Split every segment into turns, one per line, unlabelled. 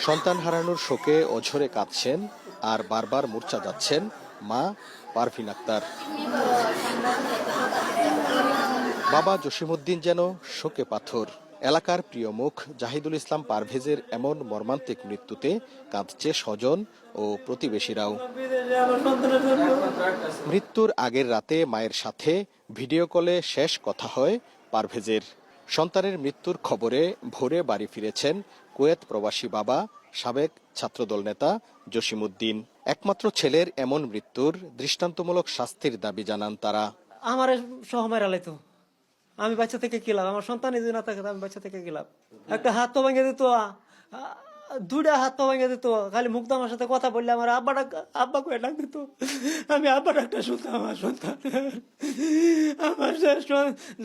সন্তান হারানোর শোকে অঝরে কাঁদছেন আর বারবার মূর্ছা যাচ্ছেন মা পারভিন আক্তার। বাবা জসিমউদ্দিন যেন শোকে পাথর। এলাকার প্রিয় মুখ জাহিদুল ইসলাম পারভেজের এমন মর্মান্তিক মৃত্যুতে কাঁদছে স্বজন ও প্রতিবেশীরাও। মৃত্যুর আগের রাতে মায়ের সাথে ভিডিও কলে শেষ কথা হয় পারভেজের। সন্তানের মৃত্যুর খবরে ভোরে বাড়ি ফিরেছেন কুয়েত প্রবাসী বাবা সাবেক ছাত্রদল নেতা জসিমউদ্দিন। একমাত্র ছেলের এমন মৃত্যুর দৃষ্টান্তমূলক শাস্তির দাবি জানান তারা।
আমার সহমায় আলাইতো, আমি বাচ্চা থেকে গেলাম, আমার সন্তান যদি না থাকে আমি বাচ্চা থেকে গেলাম। একটা হাত তো ভেঙে দিত, দুইটা হাত তো ভেঙে দিত, খালি মুগ্ধ আমার সাথে কথা বললে আমার আব্বা করে ডাক দিত, আমি আব্বা ডাকটা শুনতাম। আমার সন্তান আমার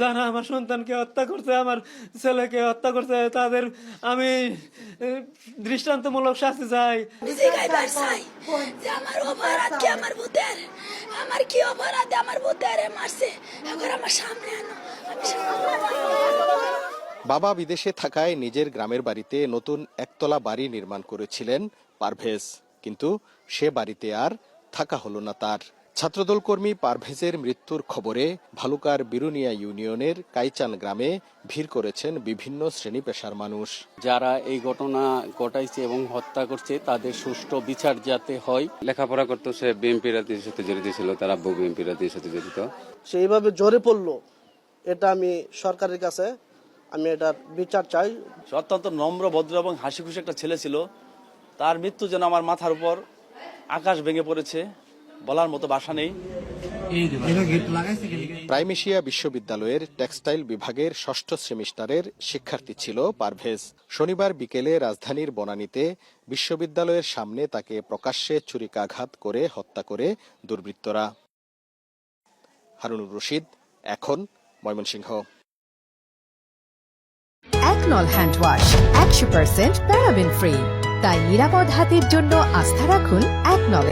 জানা আমার সন্তানকে হত্যা করছে, আমার ছেলেকে হত্যা করছে, তাদের আমি দৃষ্টান্তমূলক শাস্তি চাই।
আমার অপরাধ কি? আমার কি অপরাধ? আমার ভূতেরে মারছে, এখন আমার সামনে আনো।
বাবা বিদেশে থাকায় নিজের গ্রামের বাড়িতে নতুন একতলা বাড়ি নির্মাণ করেছিলেন পারভেজ, কিন্তু সে বাড়িতে আর থাকা হলো না তার। ছাত্রদল কর্মী পারভেজের মৃত্যুর খবরে ভালুকার বিরুনিয়া ইউনিয়নের কাইচান গ্রামে ভিড় করেছেন বিভিন্ন শ্রেণী পেশার মানুষ।
যারা এই ঘটনা ঘটাইছে এবং হত্যা করছে তাদের সুষ্ঠু বিচার যাতে হয়। লেখাপড়া করতো, সে বিএনপি রাজনীতির সাথে জড়িত ছিল, তার আব্বু বিএনপি রাজনীতির সাথে জড়িত।
সেইভাবে জোরে পড়লো, এটা আমি সরকারের কাছে আমি এটার বিচার চাই।
অত্যন্ত নম্র, ভদ্র এবং হাসি খুশি একটা ছেলে ছিল। তার মৃত্যু যেন আমার মাথার উপর আকাশ ভেঙে পড়েছে, বলার মতো ভাষা নেই।
প্রাইমেশিয়া বিশ্ববিদ্যালয়ের টেক্সটাইল বিভাগের ষষ্ঠ সেমিস্টারের শিক্ষার্থী ছিল পারভেজ। শনিবার বিকেলে রাজধানীর বনানীতে বিশ্ববিদ্যালয়ের সামনে তাকে প্রকাশ্যে ছুরিকাঘাত করে হত্যা করে দুর্বৃত্তরা। হারুনুর রশিদ, এখন, ময়মনসিংহ।
একনল হ্যান্ড ওয়াশ 100% প্যারাবেন ফ্রি, তাই নিরাপদ হাতের জন্য আস্থা রাখুন একনল।